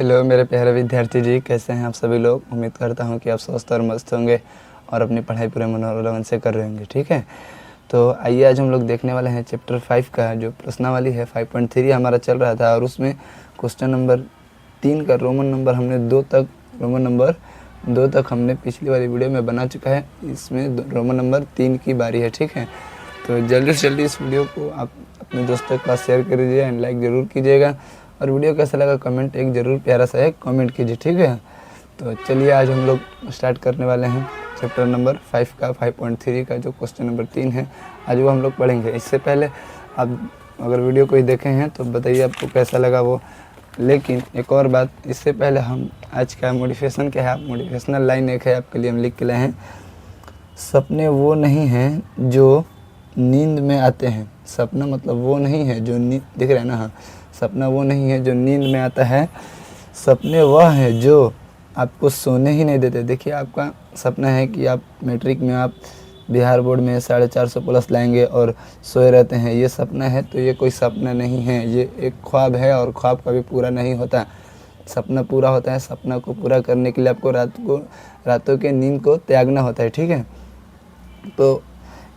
Hello मेरे प्यारे विद्यार्थी जी, कैसे हैं आप सभी लोग। उम्मीद करता हूं कि आप स्वस्थ और मस्त होंगे और अपनी पढ़ाई पूरे मनोरंजन से कर रहे होंगे। ठीक है, तो आइए आज हम लोग देखने वाले हैं चैप्टर 5 का जो प्रश्नावली है 5.3 हमारा चल रहा था और उसमें क्वेश्चन नंबर 3 का रोमन नंबर दो तक हमने पिछली वाली वीडियो में बना चुका है। इसमें रोमन नंबर 3 की बारी है। ठीक है, तो जल्दी से जल्दी इस वीडियो को आप अपने दोस्तों के पास शेयर कर दीजिए एंड लाइक ज़रूर कीजिएगा और वीडियो कैसा लगा कमेंट एक ज़रूर प्यारा सा एक कमेंट कीजिए। ठीक है, तो चलिए आज हम लोग स्टार्ट करने वाले हैं चैप्टर नंबर 5 का 5.3 का जो क्वेश्चन नंबर 3 है, आज वो हम लोग पढ़ेंगे। इससे पहले आप अगर वीडियो कोई देखे हैं तो बताइए आपको कैसा लगा वो। लेकिन एक और बात, इससे पहले हम आज का मोटिवेशन क्या है, आप मोटिवेशनल लाइन एक है आपके लिए हम लिख के लाए हैं। सपने वो नहीं हैं जो नींद में आते हैं। सपना मतलब वो नहीं है जो नींद, दिख रहा है ना, हाँ, सपना वो नहीं है जो नींद में आता है, सपने वह है जो आपको सोने ही नहीं देते। देखिए, आपका सपना है कि आप मैट्रिक में आप बिहार बोर्ड में 450 प्लस लाएंगे और सोए रहते हैं, ये सपना है। तो ये कोई सपना नहीं है, ये एक ख्वाब है और ख्वाब कभी पूरा नहीं होता। सपना पूरा होता है, सपना को पूरा करने के लिए आपको रातों के नींद को त्यागना होता है। ठीक है, तो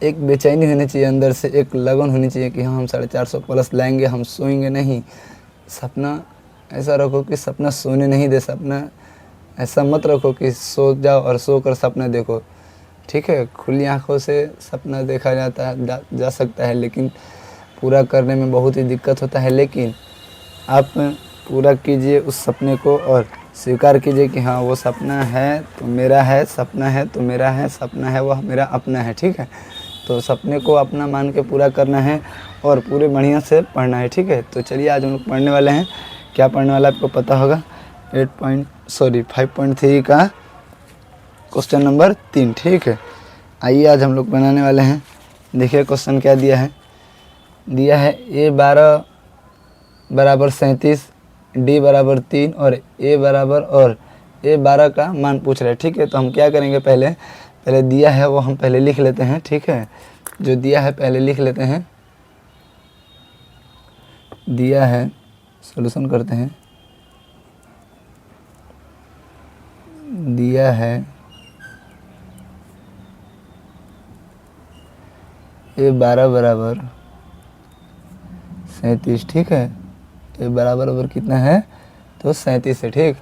एक बेचैनी होनी चाहिए अंदर से, एक लगन होनी चाहिए कि हाँ हम 450 प्लस लाएंगे, हम सोएंगे नहीं। सपना ऐसा रखो कि सपना सोने नहीं दे। सपना ऐसा मत रखो कि सो जाओ और सो कर सपना देखो। ठीक है, खुली आंखों से सपना देखा जा सकता है, लेकिन पूरा करने में बहुत ही दिक्कत होता है। लेकिन आप पूरा कीजिए उस सपने को और स्वीकार कीजिए कि हाँ वो सपना है तो मेरा है, सपना है तो मेरा है, सपना है वह मेरा अपना है। ठीक है, तो सपने को अपना मान के पूरा करना है और पूरे बढ़िया से पढ़ना है। ठीक है, तो चलिए आज हम लोग पढ़ने वाले हैं। क्या पढ़ने वाला आपको पता होगा, 5.3 का क्वेश्चन नंबर 3। ठीक है, आइए आज हम लोग बनाने वाले हैं। देखिए क्वेश्चन क्या दिया है A12 बराबर 37, D बराबर 3 और A12 का मान पूछ रहे हैं। ठीक है, तो हम क्या करेंगे, पहले दिया है वो हम पहले लिख लेते हैं। ठीक है, जो दिया है पहले लिख लेते हैं। दिया है, सॉल्यूशन करते हैं। दिया है A12 बराबर 37। ठीक है, A12 बराबर कितना है तो 37 है। ठीक,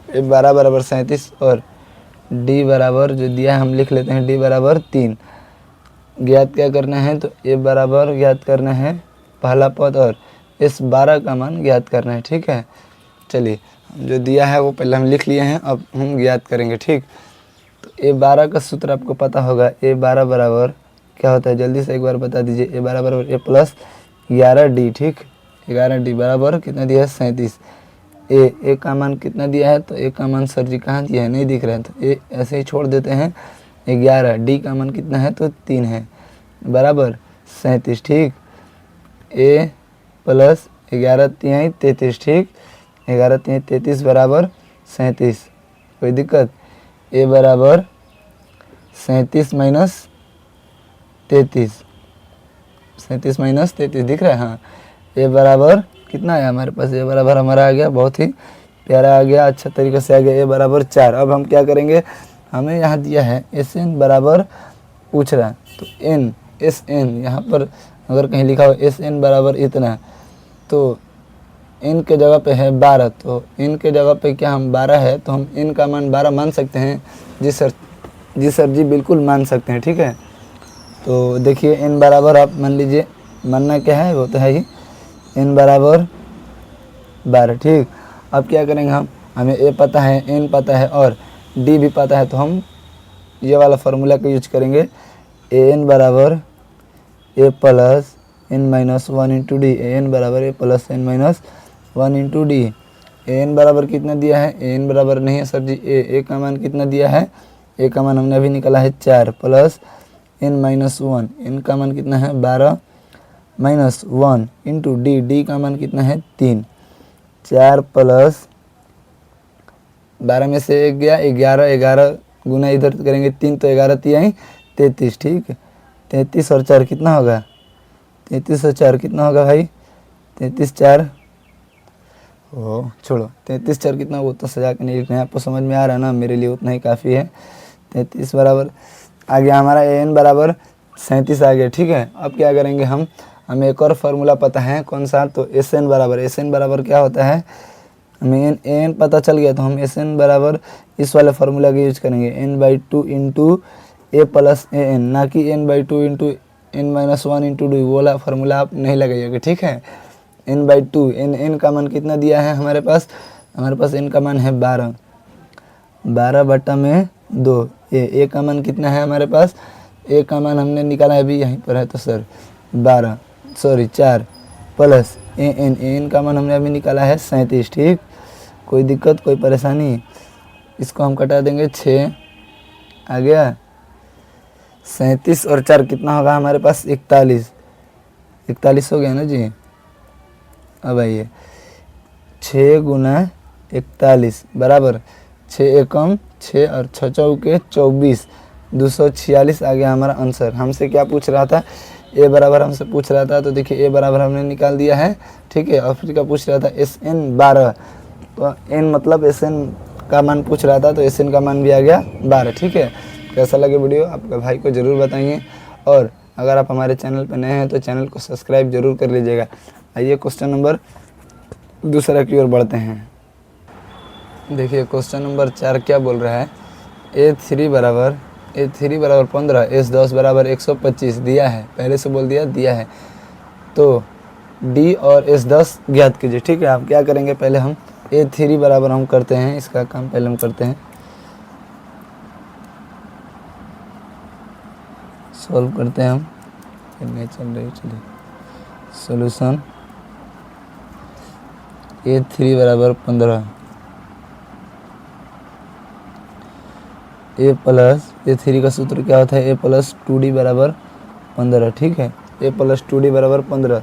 A12 बराबर 37 और D बराबर जो दिया है हम लिख लेते हैं, D बराबर 3। ज्ञात क्या करना है, तो A बराबर ज्ञात करना है पहला पद और S12 का मान ज्ञात करना है। ठीक है, चलिए जो दिया है वो पहले हम लिख लिए हैं, अब हम ज्ञात करेंगे। ठीक, तो A12 का सूत्र आपको पता होगा। A12 बराबर क्या होता है, जल्दी से एक बार बता दीजिए। A12 बराबर A प्लस 11D। ठीक, 11D बराबर कितना दिया है 37। ए का मान कितना दिया है, तो ए का मान सर जी कहाँ दिया है, नहीं दिख रहा है, तो ए ऐसे ही छोड़ देते हैं। 11, डी का मान कितना है तो 3 है, बराबर 37। ठीक, ए प्लस 11 तिहाई 33। ठीक, 11 तिहाई 33 बराबर 37। कोई दिक्कत, ए बराबर 37 माइनस 33, 37 माइनस 33 दिख रहा है। हाँ, ए बराबर कितना आया हमारे पास, ए बराबर हमारा आ गया, बहुत ही प्यारा आ गया, अच्छा तरीके से आ गया। ए बराबर 4। अब हम क्या करेंगे, हमें यहाँ दिया है SN बराबर पूछ रहा है, तो SN यहाँ पर अगर कहीं लिखा हो SN बराबर इतना, तो n के जगह पे है 12, तो n के जगह पे क्या हम 12 है, तो हम n का मान 12 मान सकते हैं। जी सर जी बिल्कुल मान सकते हैं। ठीक है, तो देखिए n बराबर आप मान लीजिए, मानना क्या है वो तो है ही, n बराबर 12। ठीक, अब क्या करेंगे, हमें a पता है, n पता है और d भी पता है, तो हम ये वाला फार्मूला का यूज करेंगे। an बराबर a plus n minus 1 into D. an बराबर a plus n minus 1 into D. an बराबर कितना दिया है, an बराबर नहीं है सर जी, a का मान कितना दिया है, a का मान हमने अभी निकाला है 4 प्लस n माइनस 1, n का मान कितना है 12 माइनस 1 इंटू डी का मान कितना है 3। 4 प्लस 12 में से 1 गया 11 गुना इधर करेंगे 3, तो 11 तिहाई 33। ठीक, 33 और 4 कितना होगा, 33 और 4 कितना होगा भाई, 33 4 ओ छोड़ो, 33 4 कितना, वो तो सजा के नहीं लिखना है, आपको समझ में आ रहा है ना, मेरे लिए उतना ही काफ़ी है। 33 बराबर आ गया हमारा an बराबर 37 आ गया, ठीक है। अब क्या करेंगे हमें एक और फार्मूला पता है, कौन सा, तो SN बराबर क्या होता है, हमें an पता चल गया, तो हम SN बराबर इस वाले फार्मूला का यूज करेंगे, n/2 into a plus an, ना कि n/2 into n-1 into D, वो वाला फार्मूला आप नहीं लगाइएगा, ठीक है। n/2 n का मान कितना दिया है हमारे पास n का मान है 12 बटा में 2, a का मान कितना है हमारे पास, a का मान हमने निकाला है, अभी यहीं पर है तो सर 4 प्लस an का मान हमने अभी निकाला है 37, ठीक। कोई दिक्कत कोई परेशानी, इसको हम कटा देंगे, 6 आ गया, 37 और 4 कितना होगा हमारे पास, 41 हो गया ना जी। अब आइए 6 गुना 41 बराबर 6 एकम 6 और 6 चौके 24, 246 आ गया हमारा आंसर। हमसे क्या पूछ रहा था, ए बराबर हमसे पूछ रहा था, तो देखिए ए बराबर हमने निकाल दिया है, ठीक है। और फिर क्या पूछ रहा था, SN 12, तो n मतलब SN का मान पूछ रहा था, तो SN का मान भी आ गया 12, ठीक है। कैसा लगे वीडियो आपके भाई को ज़रूर बताइए, और अगर आप हमारे चैनल पर नए हैं तो चैनल को सब्सक्राइब जरूर कर लीजिएगा। आइए क्वेश्चन नंबर दूसरा की ओर बढ़ते हैं। देखिए क्वेश्चन नंबर 4 क्या बोल रहा है, A3 बराबर 15, S10 बराबर 125 दिया है, पहले से बोल दिया है, तो D और S10 ज्ञात कीजिए, ठीक है। आप क्या करेंगे, पहले हम A3 बराबर हम करते हैं, इसका काम पहले हम करते हैं, सॉल्व करते हैं हम, नहीं चल रही, चलिए सॉल्यूशन। A3 बराबर 15, A3 का सूत्र क्या होता है, A प्लस 2D बराबर 15, ठीक है। A प्लस 2D बराबर 15।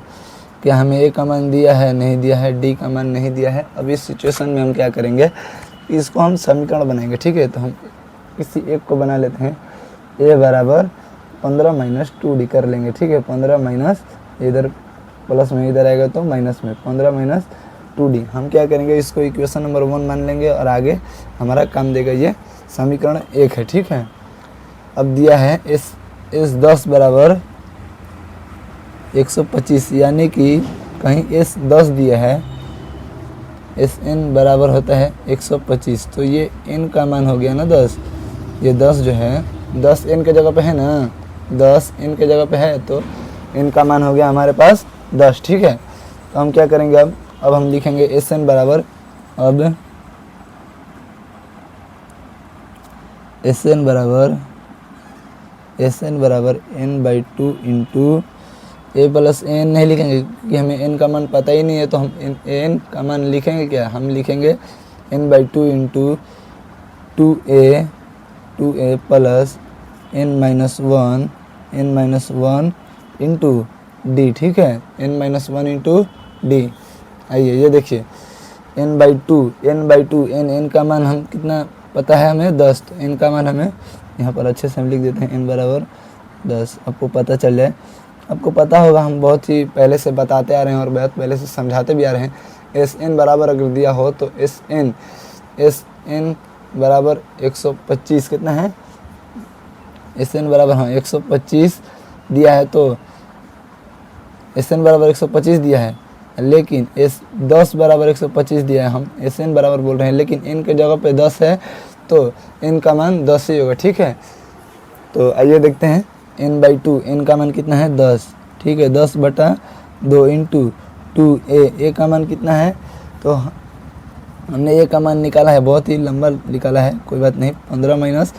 क्या हमें A का मान दिया है, नहीं दिया है, D का मान नहीं दिया है। अब इस सिचुएशन में हम क्या करेंगे, इसको हम समीकरण बनाएंगे, ठीक है। तो हम किसी एक को बना लेते हैं, A बराबर 15 माइनस 2D कर लेंगे, ठीक है। 15 माइनस, इधर प्लस में इधर आएगा तो माइनस में, 15 माइनस 2D। हम क्या करेंगे, इसको इक्वेशन नंबर 1 मान लेंगे, और आगे हमारा काम देगा ये समीकरण 1 है, ठीक है। अब दिया है S10 बराबर 125, यानी कि कहीं S10 दिया है, SN बराबर होता है 125, तो ये n का मान हो गया ना 10, ये 10 जो है 10 n के जगह पे है ना, 10 n के जगह पे है, तो n का मान हो गया हमारे पास 10, ठीक है। तो हम क्या करेंगे, अब हम लिखेंगे SN बराबर, अब SN बराबर n/2 into A plus n नहीं लिखेंगे, क्योंकि हमें n का मान पता ही नहीं है, तो हम n का मान लिखेंगे क्या, हम लिखेंगे n/2 into 2a plus n-1 into d, ठीक है, n-1 इंटू d। आइए ये देखिए n का मान हम कितना पता है हमें, 10, तो n का मान हमें यहाँ पर अच्छे से हम लिख देते हैं, n बराबर 10। आपको पता चल जाए, आपको पता होगा, हम बहुत ही पहले से बताते आ रहे हैं और बहुत पहले से समझाते भी आ रहे हैं। SN बराबर अगर दिया हो तो SN बराबर 125 कितना है, SN बराबर, हाँ 125 दिया है, तो SN बराबर 125 दिया है, लेकिन S10 बराबर 125 दिया है, हम SN बराबर बोल रहे हैं, लेकिन n के जगह पे 10 है, तो n का मान 10 ही होगा, ठीक है। तो आइए देखते हैं, n/2, n का मान कितना है 10, ठीक है, 10 बटा 2 इंटू 2a का मान कितना है, तो हमने a का मान निकाला है, बहुत ही लंबा निकाला है, कोई बात नहीं। 15 माइनस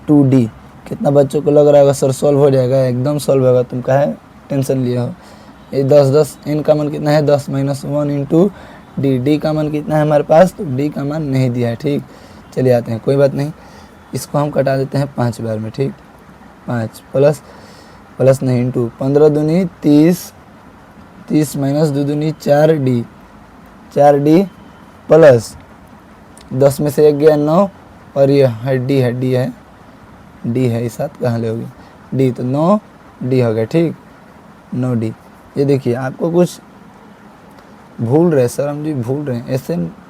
2d, कितना बच्चों को लग रहा होगा सर सॉल्व हो जाएगा, एकदम सॉल्व होगा, तुम काहे टेंशन लिए हो। ये 10 n का मान कितना है, 10 माइनस 1 इंटू d का मान कितना है हमारे पास, तो d का मान नहीं दिया है, ठीक। चलिए आते हैं, कोई बात नहीं, इसको हम कटा देते हैं 5 बार में, ठीक। 5 प्लस नहीं इंटू 15 दूनी 30 माइनस 2 दूनी 4d प्लस 10 में से 1 गया 9, और ये डी है, इस साथ कहाँ ले होगी d, तो 9d हो गया, ठीक, 9d। ये देखिए आपको कुछ भूल रहे सर, हम जी भूल रहे हैं।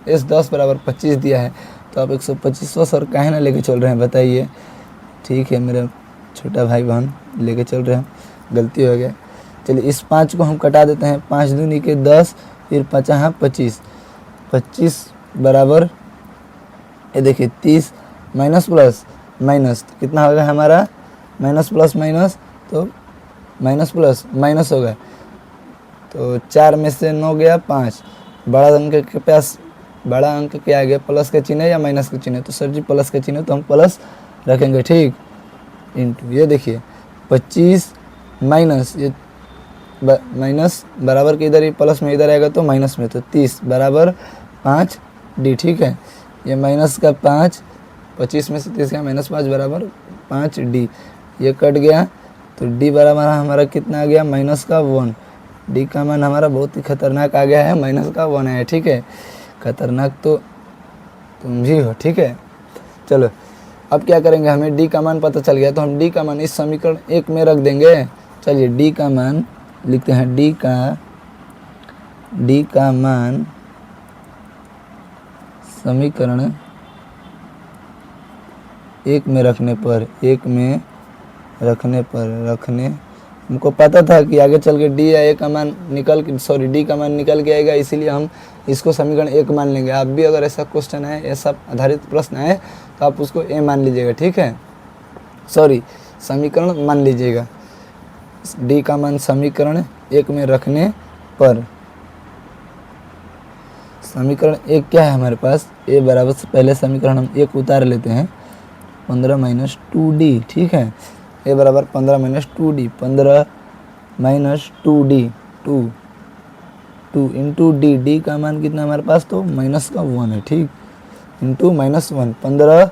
एस 10 बराबर 25 दिया है, तो आप 125 सर काहे ना लेके चल रहे हैं बताइए। ठीक है मेरा छोटा भाई बहन, लेके चल रहे हैं, गलती हो गया। चलिए इस 5 को हम कटा देते हैं, 5 दूनी के 10, फिर 5 25, 25 बराबर ये देखिए 30 माइनस प्लस माइनस, तो कितना होगा हमारा माइनस प्लस माइनस, तो माइनस प्लस माइनस होगा। तो 4 में से 9 गया 5, बड़ा अंक के पास बड़ा अंक क्या आ गया, प्लस का चिन्ह या माइनस का चिन्ह, तो सर जी प्लस का चिन्ह, तो हम प्लस रखेंगे। ठीक, इंटू ये देखिए 25 माइनस ये माइनस बराबर के इधर, ये प्लस में इधर आएगा तो माइनस में, तो 30 बराबर 5 डी। ठीक है, ये माइनस का 5, 25 में से 30 का माइनस 5 बराबर 5 डी। ये कट गया, तो डी बराबर हमारा कितना आ गया, माइनस का 1। डी का मान हमारा बहुत ही खतरनाक आ गया है, माइनस का 1 है। ठीक है, खतरनाक तो तुम भी हो। ठीक है, चलो अब क्या करेंगे, हमें डी का मान पता चल गया, तो हम डी का मान इस समीकरण 1 में रख देंगे। चलिए डी का मान लिखते हैं, डी का मान समीकरण 1 में रखने पर, रखने हमको पता था कि आगे चल के डी या ए का मान डी का मान निकल के आएगा, इसीलिए हम इसको समीकरण 1 मान लेंगे। आप भी अगर ऐसा क्वेश्चन है, ऐसा आधारित प्रश्न है, तो आप उसको ए मान लीजिएगा। ठीक है, समीकरण मान लीजिएगा। डी का मान समीकरण 1 में रखने पर, समीकरण 1 क्या है हमारे पास, ए बराबर से पहले समीकरण हम 1 उतार लेते हैं, 15 माइनस 2d। ठीक है, ए बराबर 15 minus 2d, 15 minus 2d, 2 into D. D का मान कितना हमारे पास, तो माइनस का 1 है। ठीक, इंटू माइनस 1, 15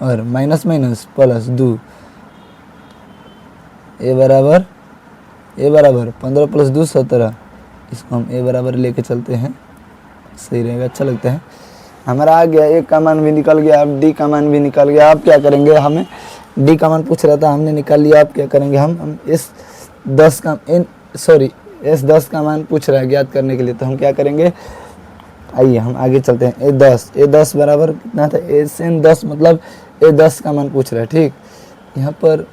और माइनस माइनस प्लस 2, ए बराबर 15 प्लस 2 17। इसको हम ए बराबर लेके चलते हैं, सही रहेगा, अच्छा लगता है। हमारा आ गया, ए का मान भी निकल गया, अब डी का मान भी निकल गया। अब क्या करेंगे, हमें डी का मान पूछ रहा था, हमने निकाल लिया। अब क्या करेंगे, हम एस 10 का मान पूछ रहा है ज्ञात करने के लिए, तो हम क्या करेंगे, आइए हम आगे चलते हैं। ए 10 बराबर कितना था, एस एन 10 मतलब ए 10 का मान पूछ रहा है। ठीक, यहाँ पर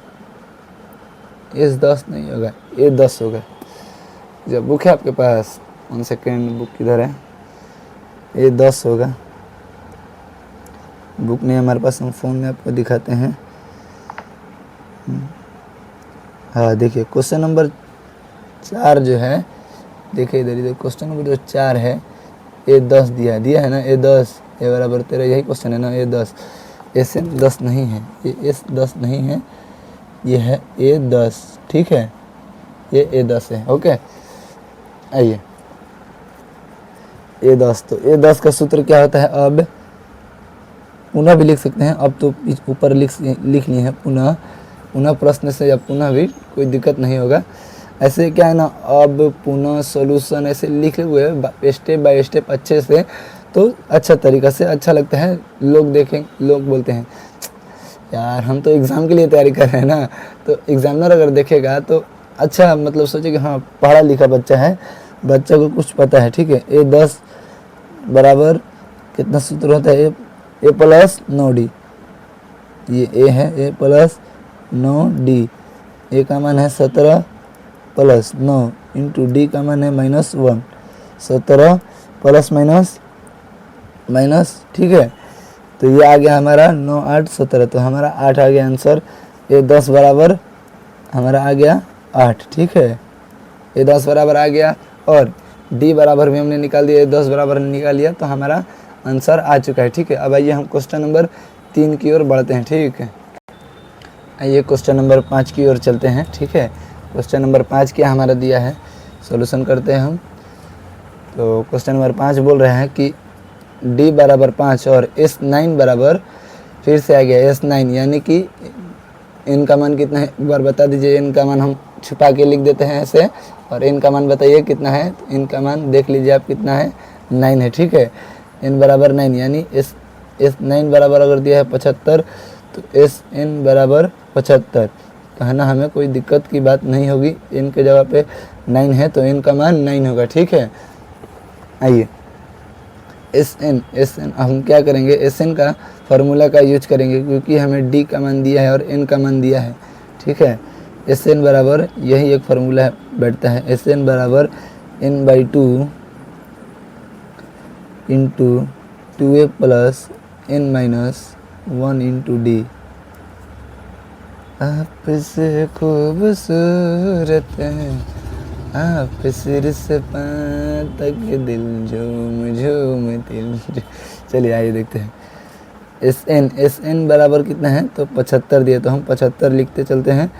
एस 10 नहीं होगा, ए 10 होगा। जब बुक है आपके पास, 1 सेकेंड, बुक किधर है, ए 10 होगा। बुक नहीं हमारे पास, हम फ़ोन में आपको दिखाते हैं। हाँ देखिए, क्वेश्चन नंबर 4 जो है, देखिए इधर क्वेश्चन नंबर जो 4 है, ए 10 दिया है ना, ए 10, ए बराबर 13, यही क्वेश्चन है ना, ए 10। एस एन 10 नहीं है, ये एस 10 नहीं है, ये है ए 10। ठीक है, ये ए 10 है। ओके, आइए ए 10, तो ए 10 का सूत्र क्या होता है, अब पुनः भी लिख सकते हैं, अब तो ऊपर लिख लिए हैं पुनः प्रश्न से, या पुनः भी कोई दिक्कत नहीं होगा। ऐसे क्या है ना, अब पुनः सॉल्यूशन ऐसे लिखे हुए स्टेप बाय स्टेप अच्छे से, तो अच्छा तरीका से अच्छा लगता है। लोग देखें, लोग बोलते हैं यार हम तो एग्ज़ाम के लिए तैयारी कर रहे हैं ना, तो एग्जामिनर अगर देखेगा तो अच्छा, मतलब सोचे कि हाँ पढ़ा लिखा बच्चा है, बच्चा को कुछ पता है। ठीक है, ए 10 बराबर कितना सूत्र होता है, ए प्लस 9d, ये ए है, ए प्लस 9d, ए का मान है 17 प्लस 9 इंटू डी का मान है -1, 17 प्लस माइनस। ठीक है, तो ये आ गया हमारा 9 8 17, तो हमारा 8 आ गया आंसर। ए 10 बराबर हमारा आ गया 8। ठीक है, ए 10 बराबर आ गया, और डी बराबर भी हमने निकाल दिया, ए 10 बराबर निकाल लिया, तो हमारा आंसर आ चुका है। ठीक है, अब आइए हम क्वेश्चन नंबर 3 की ओर बढ़ते हैं। ठीक है, आइए क्वेश्चन नंबर 5 की ओर चलते हैं। ठीक है, क्वेश्चन नंबर 5 क्या हमारा दिया है, सॉल्यूशन करते हैं हम। तो क्वेश्चन नंबर 5 बोल रहे हैं कि डी बराबर 5 और एस 9 बराबर, फिर से आ गया एस 9, यानी कि इनका मान कितना है, एक बार बता दीजिए। इनका मान हम छुपा के लिख देते हैं ऐसे, और इनका मान बताइए कितना है, तो इनका मान देख लीजिए आप कितना है, 9 है। ठीक है, एन बराबर 9, यानी एस 9 बराबर अगर दिया है 75, तो एस एन बराबर 75। कहना हमें कोई दिक्कत की बात नहीं होगी, इनके जगह पे 9 है तो इनका मान 9 होगा। ठीक है, आइए एस एन हम क्या करेंगे, एस एन का फार्मूला का यूज करेंगे क्योंकि हमें डी का मान दिया है और एन का मान दिया है। ठीक है, एस एन बराबर यही एक फार्मूला बैठता है, एस एन बराबर N by two into 2a plus N minus 1 into D. आपसे खूबसूरत है आप सिर से पांव तक दिल झूम झूम दिल। चलिए आइए देखते हैं, एस एन बराबर कितना है, तो 75 दिए, तो हम 75 लिखते चलते हैं,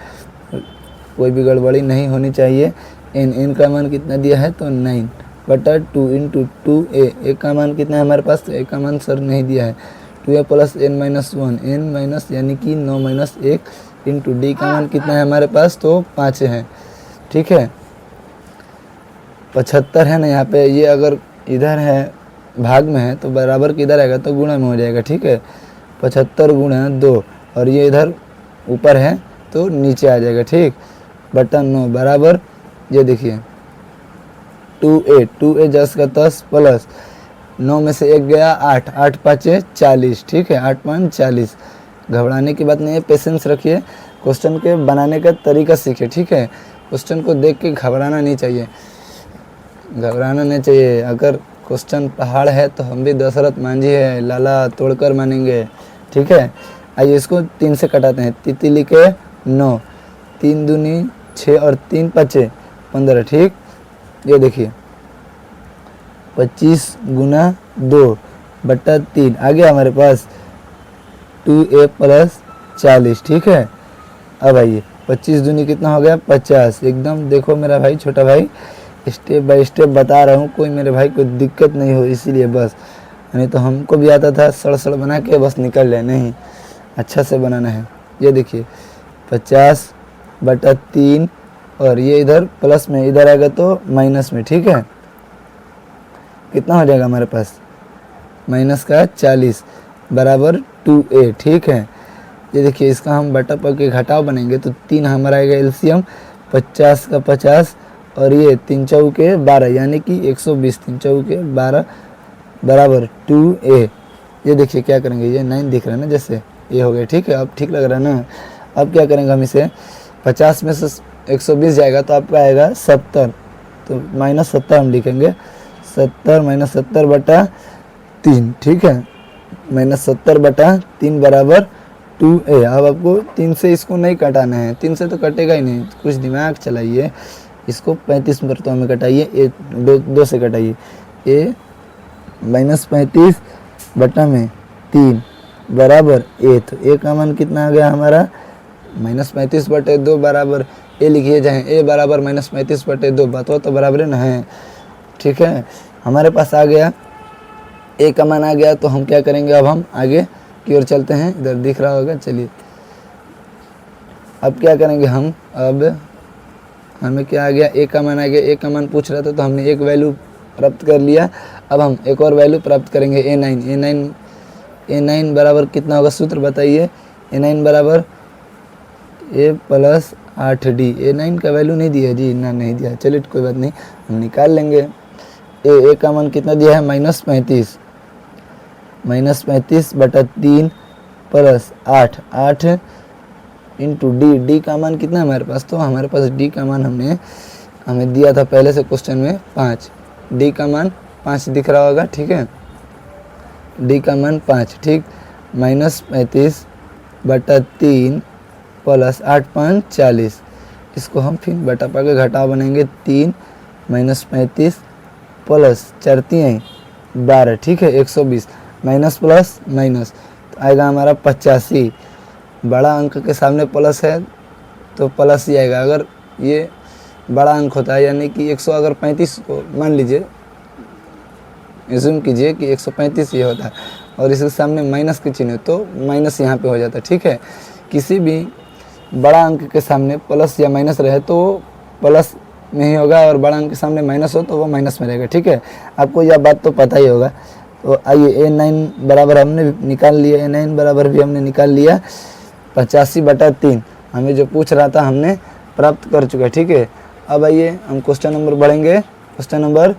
कोई भी गड़बड़ी नहीं होनी चाहिए। एन का मान कितना दिया है, तो 9 बटा 2 इंटू 2a का मान कितना है हमारे पास, तो ए का मान सर नहीं दिया है, 2a plus N minus 1 N minus यानी कि 9 माइनस 1 इंटू डी का मान कितना है हमारे पास, तो 5 है। ठीक है, 75 है ना यहाँ पे, ये अगर इधर है भाग में है तो बराबर किधर आएगा, तो गुणा में हो जाएगा। ठीक है, 75 गुणा 2 और ये इधर ऊपर है तो नीचे आ जाएगा। ठीक, बटा 9 बराबर ये देखिए 2a 10 का 10 प्लस 9 में से 1 गया 8, 8 5 40। ठीक है, 8 5 40। घबराने की बात नहीं है, पेशेंस रखिए, क्वेश्चन के बनाने का तरीका सीखिए। ठीक है, क्वेश्चन को देख के घबराना नहीं चाहिए, घबराना नहीं चाहिए। अगर क्वेश्चन पहाड़ है तो हम भी दशरथ मांझी है, लाला तोड़कर मानेंगे। ठीक है, आइए इसको 3 से कटाते हैं, तितली के 9, 3 दूनी 6 और 3 5 15। ठीक, ये देखिए 25 गुना 2 बटा 3 आ गया हमारे पास 2a प्लस 40। ठीक है, अब आइए 25 दूनी कितना हो गया 50। एकदम देखो मेरा भाई, छोटा भाई, स्टेप बाय स्टेप बता रहा हूँ, कोई मेरे भाई को दिक्कत नहीं हो इसीलिए बस, नहीं तो हमको भी आता था सड़ बना के बस निकल जाए, नहीं अच्छा से बनाना है। ये देखिए 50 बटा 3 और ये इधर प्लस में, इधर आएगा तो माइनस में। ठीक है, कितना हो जाएगा हमारे पास, माइनस का 40 बराबर 2a। ठीक है, ये देखिए इसका हम बटा पा के घटाव बनेंगे तो 3 हमारा आएगा एलसीएम, 50 का 50 और ये 3 चौके 12 यानी कि 120, 3 चौके 12 बराबर 2a। ये देखिए क्या करेंगे, ये 9 दिख रहा है ना, जैसे ये हो गया। ठीक है, अब ठीक लग रहा है ना। अब क्या करेंगे हम इसे, 50 में से 120 जाएगा तो आपका आएगा 70, तो माइनस 70 हम लिखेंगे, 70 माइनस 70 बटा 3। ठीक है, माइनस 70 बटा 3 बराबर 2a। अब आपको 3 से इसको नहीं कटाना है, 3 से तो कटेगा ही नहीं, कुछ दिमाग चलाइए, इसको 35 मरतबा में कटाइए, ए 2 से कटाइए, ए माइनस 35 बटा में 3 बराबर ए। तो ए का मान कितना आ गया हमारा, माइनस 35 बटे 2 बराबर ए लिखिए, चाहे ए बराबर माइनस 35 बटे 2, बताओ तो बराबर ना है। ठीक है, हमारे पास आ गया ए का मान आ गया, तो हम क्या करेंगे, अब हम आगे की ओर चलते हैं, इधर दिख रहा होगा। चलिए अब क्या करेंगे हम, अब हमें क्या आ गया, ए का मान आ गया, ए का मान पूछ रहा था तो हमने एक वैल्यू प्राप्त कर लिया। अब हम एक और वैल्यू प्राप्त करेंगे, ए9 बराबर कितना होगा, सूत्र बताइए। ए9 बराबर ए प्लस 8d। ए9 का वैल्यू नहीं दिया जी, ना नहीं दिया, चलिए कोई बात नहीं, हम निकाल लेंगे। ए का मान कितना दिया है, माइनस 35 बटा 3 प्लस 8 इंटू डी का मान कितना है हमारे पास, तो हमारे पास डी का मान हमें दिया था पहले से क्वेश्चन में 5, डी का मान 5 दिख रहा होगा। ठीक है, डी का मान 5। ठीक, माइनस 35 बटा 3 प्लस 8 5 40, इसको हम फिर बटा पा के घटाव बनेंगे, 3 माइनस 35 प्लस 4 3 12। ठीक है, 120 माइनस प्लस माइनस तो आएगा हमारा 85। बड़ा अंक के सामने प्लस है तो प्लस ही आएगा, अगर ये बड़ा अंक होता है यानी कि 100 अगर 35 को मान लीजिए, एज्यूम कीजिए कि 135 ये होता है और इसके सामने माइनस के चिन्ह तो माइनस यहाँ पे हो जाता है। ठीक है, किसी भी बड़ा अंक के सामने प्लस या माइनस रहे तो वो प्लस में ही होगा और बड़ा अंक के सामने माइनस हो तो वो माइनस में रहेगा। ठीक है, आपको यह बात तो पता ही होगा। तो आइए ए9 बराबर हमने निकाल लिया, ए9 बराबर भी हमने निकाल लिया, 85 बटा 3 हमें जो पूछ रहा था हमने प्राप्त कर चुका है। ठीक है, अब आइए हम क्वेश्चन नंबर बढ़ेंगे, क्वेश्चन नंबर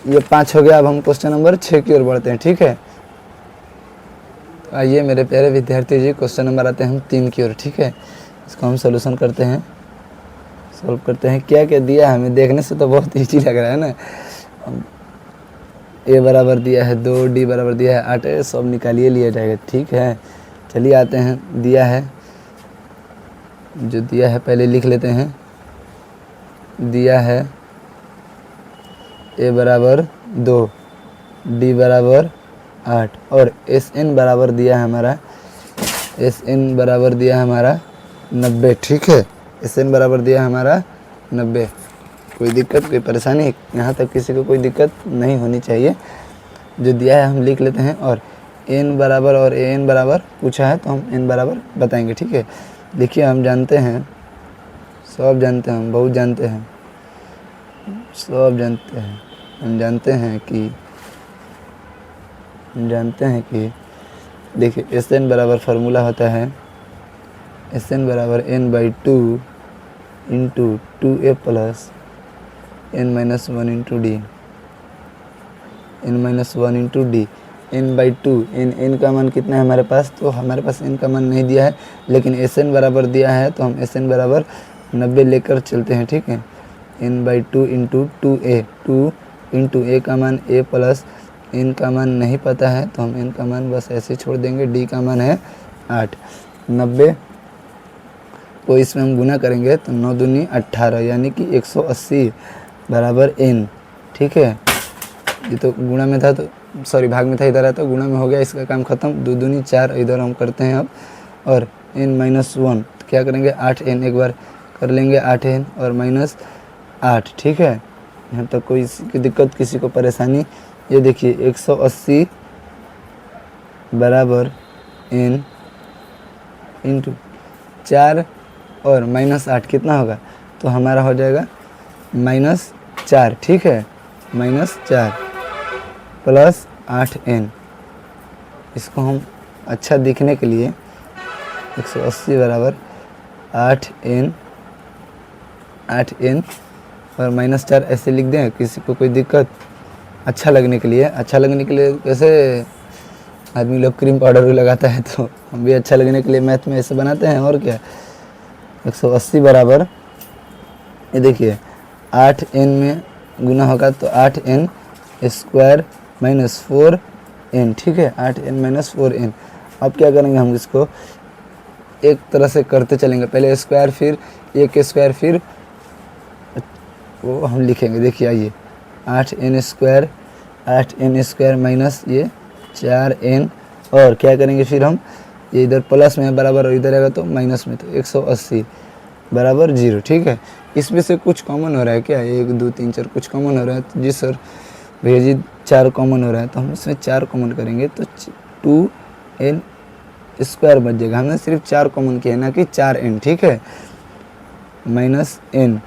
ये 5 हो गया। अब हम क्वेश्चन नंबर 6 की ओर बढ़ते हैं, ठीक है। तो आइए मेरे प्यारे विद्यार्थी जी, क्वेश्चन नंबर आते हैं हम 3 की ओर, ठीक है। इसको हम सोल्यूशन करते हैं, सॉल्व करते हैं। क्या क्या दिया हमें, देखने से तो बहुत ईजी लग रहा है ना। ए बराबर दिया है 2, डी बराबर दिया है 8, सब निकालिए लिया जाएगा, ठीक है। चलिए आते हैं, दिया है, जो दिया है पहले लिख लेते हैं। दिया है ए बराबर 2, डी बराबर 8 और एस एन बराबर दिया है हमारा, एस एन बराबर दिया है हमारा 90, ठीक है। एस एन बराबर दिया है हमारा 90। कोई दिक्कत, कोई परेशानी, यहाँ तक किसी को कोई दिक्कत नहीं होनी चाहिए। जो दिया है हम लिख लेते हैं और एन बराबर और ए एन बराबर पूछा है तो हम एन बराबर बताएंगे, ठीक है। देखिए हम जानते हैं, सब जानते हैं, हम बहुत जानते हैं, सब जानते हैं। हम जानते हैं कि देखिए एस एन बराबर फार्मूला होता है एस एन बराबर n/2 into 2a plus n-1 into D, n-1 into D. n/2, n का मान कितना है हमारे पास, तो हमारे पास n का मान नहीं दिया है, लेकिन एस एन बराबर दिया है तो हम एस एन बराबर 90 लेकर चलते हैं, ठीक है। n/2 into 2a, 2 into a का मान a प्लस n का मान नहीं पता है तो हम n का मान बस ऐसे छोड़ देंगे। d का मान है 8। 90 को इसमें हम गुना करेंगे तो 9 दूनी 18, यानी कि 180 बराबर n, ठीक है। ये तो गुणा में था, तो सॉरी भाग में था, इधर है तो गुणा में हो गया, इसका काम खत्म। 2 दूनी 4 इधर हम करते हैं अब, और n-1 तो क्या करेंगे 8n, एक बार कर लेंगे 8n और -8, ठीक है। यहाँ तक कोई की दिक्कत, किसी को परेशानी। ये देखिए 180 बराबर n इंटू 4 और -8 कितना होगा, तो हमारा हो जाएगा -4, ठीक है। -4 प्लस 8n, इसको हम अच्छा दिखने के लिए 180 बराबर 8n और -4 ऐसे लिख दें। किसी को कोई दिक्कत, अच्छा लगने के लिए कैसे आदमी लोग क्रीम पाउडर भी लगाता है, तो हम भी अच्छा लगने के लिए मैथ में ऐसे बनाते हैं, और क्या। 180 बराबर, ये देखिए 8n में गुना होगा तो 8n स्क्वायर माइनस 4n, ठीक है। 8n - 4n। अब क्या करेंगे, हम इसको एक तरह से करते चलेंगे, पहले स्क्वायर, फिर एक स्क्वायर, फिर वो हम लिखेंगे। देखिए आइए 8n स्क्वायर माइनस ये 4n, और क्या करेंगे फिर हम, ये इधर प्लस में बराबर और इधर आएगा तो माइनस में, तो 180 बराबर 0, ठीक है। इसमें से कुछ कॉमन हो रहा है क्या, 1 2 3 4 कुछ कॉमन हो रहा है, तो जी सर भैया जी 4 कॉमन हो रहा है, तो हम इसमें 4 कॉमन करेंगे तो 2n स्क्वायर बच जाएगा। हमने सिर्फ 4 कॉमन किया है, ना कि 4n, ठीक है। -n,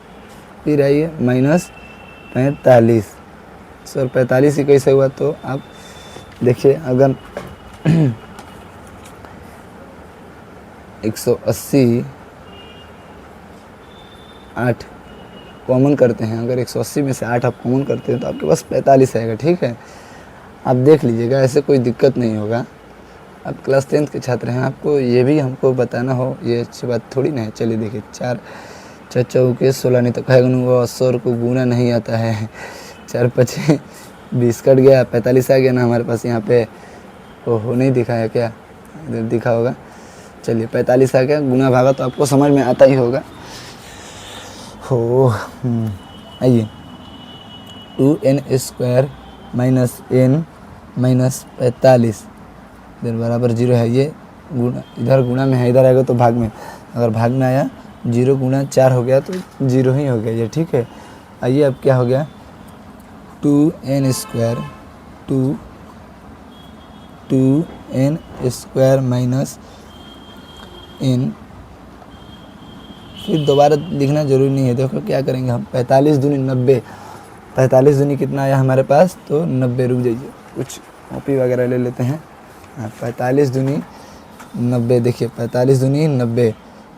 फिर आइए -45। सर 45 ही कैसे हुआ, तो आप देखिए अगर 180 8 कॉमन करते हैं, अगर 180 में से 8 आप कॉमन करते हैं तो आपके पास 45 आएगा, ठीक है। आप देख लीजिएगा, ऐसे कोई दिक्कत नहीं होगा। आप क्लास 10th के छात्र हैं, आपको ये भी हमको बताना हो, ये अच्छी बात थोड़ी ना है। चलिए देखिए 4 चौके 16, नहीं तो कहेगा वो सर को गुना नहीं आता है। 4 5 20 कट गया, 45 आ गया ना हमारे पास यहाँ पे। ओहो नहीं दिखाया क्या, इधर दिखा होगा। चलिए 45 आ गया, गुना भागा तो आपको समझ में आता ही होगा। हो आइए 2n square minus n minus 45 इधर बराबर 0 है। ये गुणा, इधर गुणा में है, इधर आएगा तो भाग में, अगर भाग में आया 0 गुणा 4 हो गया तो 0 ही हो गया ये, ठीक है। आइए अब क्या हो गया, 2n स्क्वायर माइनस n, फिर दोबारा लिखना जरूरी नहीं है। देखो क्या करेंगे हम, 45 दूनी 90, 45 दूनी कितना आया हमारे पास, तो 90। रुक जाइए, कुछ कॉपी वगैरह ले लेते हैं। 45 दूनी 90, देखिए 45 दूनी 90,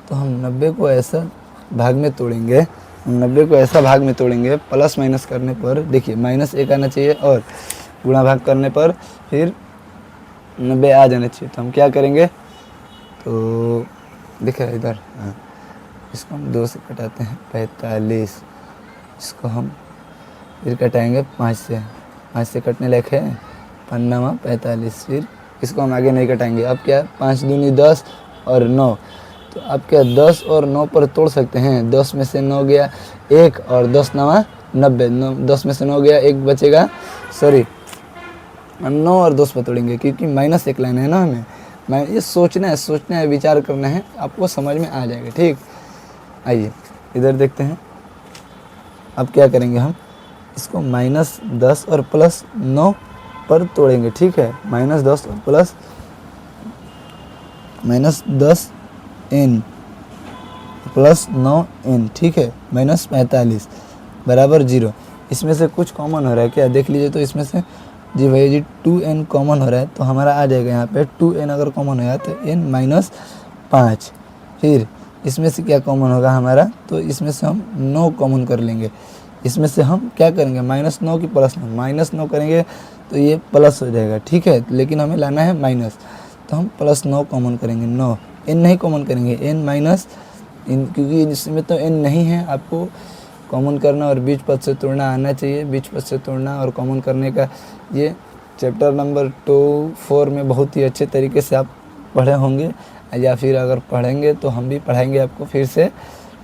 तो हम 90 को ऐसा भाग में तोड़ेंगे 90 को ऐसा भाग में तोड़ेंगे, प्लस माइनस करने पर देखिए -1 आना चाहिए और गुणा भाग करने पर फिर 90 आ जाना चाहिए। तो हम क्या करेंगे, तो दिख रहा है इधर, हाँ, इसको हम 2 से कटाते हैं 45, इसको हम फिर कटाएंगे 5 से कटने लायक है, 5 45, फिर इसको हम आगे नहीं कटाएंगे। अब क्या 5 दूनी 10 और 9, तो अब क्या 10 और 9 पर तोड़ सकते हैं। 10 में से 9 गया 1 और 10 9 90, 10 में से 9 गया 1 बचेगा, सॉरी 9 और 10 पर तोड़ेंगे क्योंकि -1 लाना है ना हमें। मैं ये सोचना है विचार करना है, आपको समझ में आ जाएगा। ठीक, आइए इधर देखते हैं। अब क्या करेंगे, हम इसको -10 और +9 पर तोड़ेंगे। ठीक है, -10 और -10n +9n, ठीक है, -45 बराबर 0। इसमें से कुछ कॉमन हो रहा है क्या, देख लीजिए। तो इसमें से जी भैया जी 2n कॉमन हो रहा है, तो हमारा आ जाएगा यहाँ पे 2n अगर कॉमन हो तो n -5। फिर इसमें से क्या कॉमन होगा हमारा, तो इसमें से हम 9 कॉमन कर लेंगे। इसमें से हम क्या करेंगे, -9 की +9 करेंगे तो ये प्लस हो जाएगा। ठीक है, लेकिन हमें लाना है माइनस, तो हम +9 कॉमन करेंगे। 9 n नहीं कॉमन करेंगे, n माइनस इन, क्योंकि इसमें तो n नहीं है। आपको कॉमन करना और बीच पद से तोड़ना आना चाहिए। बीच पद से तोड़ना और कॉमन करने का ये चैप्टर नंबर 4 में बहुत ही अच्छे तरीके से आप पढ़े होंगे, या फिर अगर पढ़ेंगे तो हम भी पढ़ाएंगे आपको फिर से।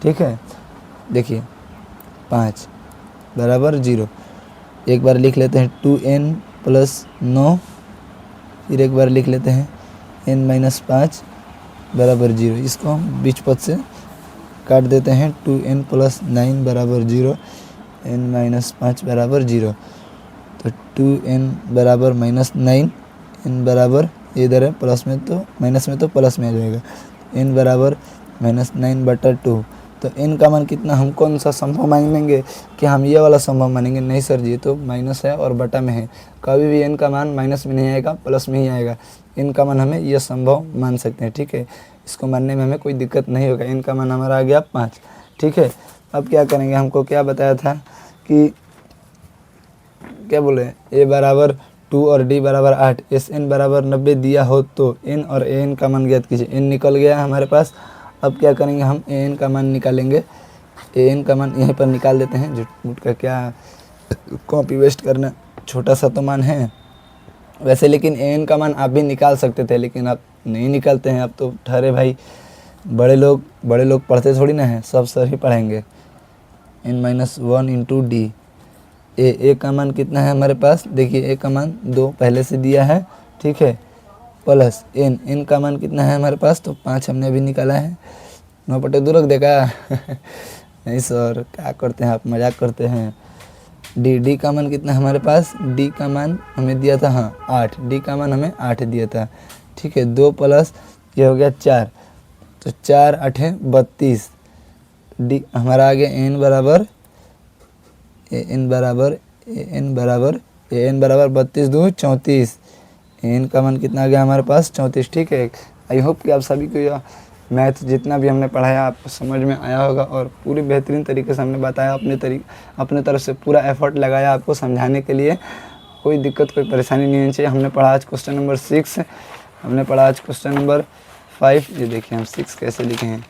ठीक है, देखिए 5 बराबर 0, एक बार लिख लेते हैं 2n + 9, फिर एक बार लिख लेते हैं n - 5 बराबर 0। इसको हम बीच पद से काट देते हैं, 2n + 9 बराबर 0, n - 5 बराबर 0। तो 2n बराबर -9, n बराबर इधर है प्लस में, तो माइनस में तो प्लस में आ जाएगा, n बराबर -9/2। तो n का मान कितना, हम कौन सा संभव मानेंगे कि हम ये वाला संभव मानेंगे, नहीं सर जी, तो माइनस है और बटा में है। कभी भी n का मान माइनस में नहीं आएगा, प्लस में ही आएगा। n का मान हमें ये संभव मान सकते हैं। ठीक है, इसको मानने में हमें कोई दिक्कत नहीं होगा। n का मान हमारा आ गया 5। ठीक है, अब क्या करेंगे, हमको क्या बताया था कि क्या बोले, a बराबर 2 और d बराबर 8, Sn बराबर 90 दिया हो तो n और an का मान ज्ञात कीजिए। n निकल गया हमारे पास। अब क्या करेंगे, हम an का मान निकालेंगे। an का मान यहीं पर निकाल देते हैं, झूठ का क्या कॉपी वेस्ट करना, छोटा सा तो मान है वैसे, लेकिन an का मान आप भी निकाल सकते थे, लेकिन आप नहीं निकालते हैं। आप तो ठहरे भाई बड़े लोग पढ़ते थोड़ी ना है, सब सर ही पढ़ाएंगे। n - 1 × d, ए का मान कितना है हमारे पास, देखिए a का मान 2 पहले से दिया है। ठीक है, प्लस n का मान कितना है हमारे पास, तो 5 हमने अभी निकाला है। 9/2 रख देगा नहीं सर, क्या करते हैं आप, मजाक करते हैं। d का मान कितना है हमारे पास, d का मान हमें दिया था, हाँ 8, d का मान हमें 8 दिया था। ठीक है, 2 प्लस ये हो गया 4, तो 4 8 32, d हमारा आ गया n बराबर 32 2 34। n का मान कितना आ गया हमारे पास, 34। ठीक है, आई होप कि आप सभी को यह मैथ जितना भी हमने पढ़ाया आपको समझ में आया होगा, और पूरी बेहतरीन तरीके से हमने बताया, अपने तरफ से पूरा एफर्ट लगाया आपको समझाने के लिए। कोई दिक्कत कोई परेशानी नहीं होनी चाहिए। हमने पढ़ा आज क्वेश्चन नंबर 6, हमने पढ़ा आज क्वेश्चन नंबर 5। ये देखिए हम 6 कैसे लिखे हैं,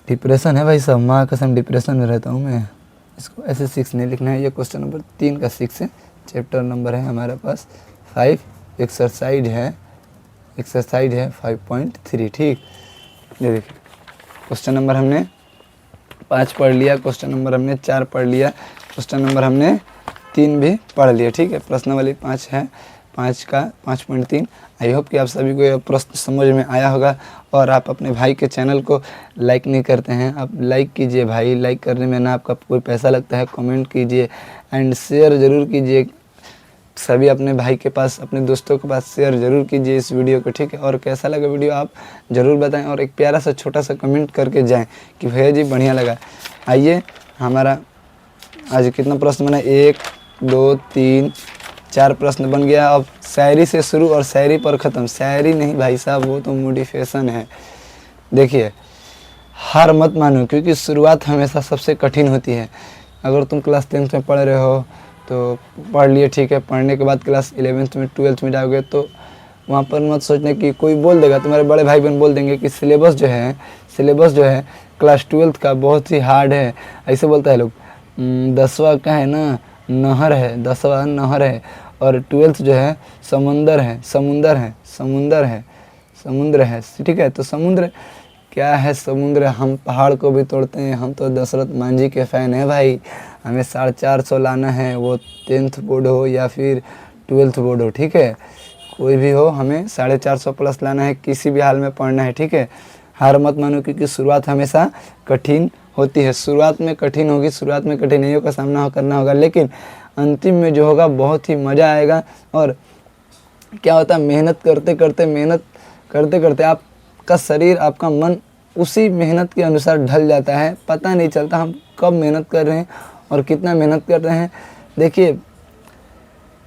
डिप्रेशन है भाई साहब, माँ कसम डिप्रेशन में रहता हूँ मैं। इसको ऐसे 6 नहीं लिखना है, ये क्वेश्चन नंबर 3 का 6 है। चैप्टर नंबर है हमारे पास 5, एक्सरसाइज है 5.3। ठीक, ये देखिए क्वेश्चन नंबर हमने 5 पढ़ लिया, क्वेश्चन नंबर हमने 4 पढ़ लिया, क्वेश्चन नंबर हमने 3 भी पढ़ लिया। ठीक है, प्रश्न वाली 5 है, 5 का 5.3। आई होप कि आप सभी को यह प्रश्न समझ में आया होगा। और आप अपने भाई के चैनल को लाइक नहीं करते हैं, आप लाइक कीजिए भाई, लाइक करने में ना आपका कोई पैसा लगता है। कमेंट कीजिए एंड शेयर ज़रूर कीजिए, सभी अपने भाई के पास, अपने दोस्तों के पास शेयर ज़रूर कीजिए इस वीडियो को। ठीक है, और कैसा लगा वीडियो आप ज़रूर बताएं, और एक प्यारा सा छोटा सा कमेंट करके जाएं कि भैया जी बढ़िया लगा। आइए, हमारा आज कितना प्रश्न बना, 1 2 3 4 प्रश्न बन गया। अब शायरी से शुरू और शायरी पर ख़त्म। शायरी नहीं भाई साहब, वो तो मोटिवेशन है। देखिए, हार मत मानो, क्योंकि शुरुआत हमेशा सबसे कठिन होती है। अगर तुम क्लास 10th में पढ़ रहे हो तो पढ़ लिए, ठीक है, पढ़ने के बाद क्लास 11th में 12th में जाओगे तो वहाँ पर मत सोचने कि कोई बोल देगा, तुम्हारे बड़े भाई बहन बोल देंगे कि सिलेबस जो है क्लास 12th का बहुत ही हार्ड है, ऐसे बोलता है लोग। 10वां का है ना नहर है, 10वां नहर है, और 12th जो है समुंदर है, ठीक है। तो समुद्र क्या है, समुद्र, हम पहाड़ को भी तोड़ते हैं। हम तो दशरथ मांझी के फ़ैन हैं भाई, हमें 450 लाना है, वो 10th बोर्ड हो या फिर 12th बोर्ड हो, ठीक है, कोई भी हो, हमें 450 प्लस लाना है, किसी भी हाल में पढ़ना है, ठीक है। हार मत मानो, क्योंकि शुरुआत हमेशा कठिन होती है, शुरुआत में कठिन होगी, शुरुआत में कठिनाइयों का सामना करना होगा, लेकिन अंतिम में जो होगा बहुत ही मज़ा आएगा। और क्या होता है, मेहनत करते करते आपका शरीर, आपका मन उसी मेहनत के अनुसार ढल जाता है, पता नहीं चलता हम कब मेहनत कर रहे हैं और कितना मेहनत कर रहे हैं। देखिए,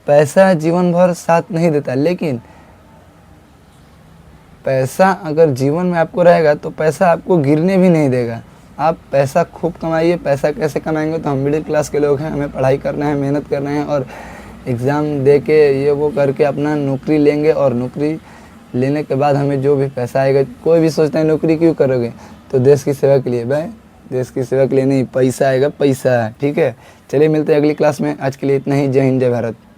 पैसा जीवन भर साथ नहीं देता, लेकिन पैसा अगर जीवन में आपको रहेगा तो पैसा आपको गिरने भी नहीं देगा। आप पैसा खूब कमाइए। पैसा कैसे कमाएंगे, तो हम मिडिल क्लास के लोग हैं, हमें पढ़ाई करना है, मेहनत करना है, और एग्ज़ाम दे के ये वो करके अपना नौकरी लेंगे, और नौकरी लेने के बाद हमें जो भी पैसा आएगा, कोई भी सोचता है नौकरी क्यों करोगे, तो देश की सेवा के लिए भाई, देश की सेवा के लिए नहीं, पैसा आएगा, पैसा, ठीक है। चलिए मिलते हैं अगली क्लास में, आज के लिए इतना ही। जय हिंद, जय भारत।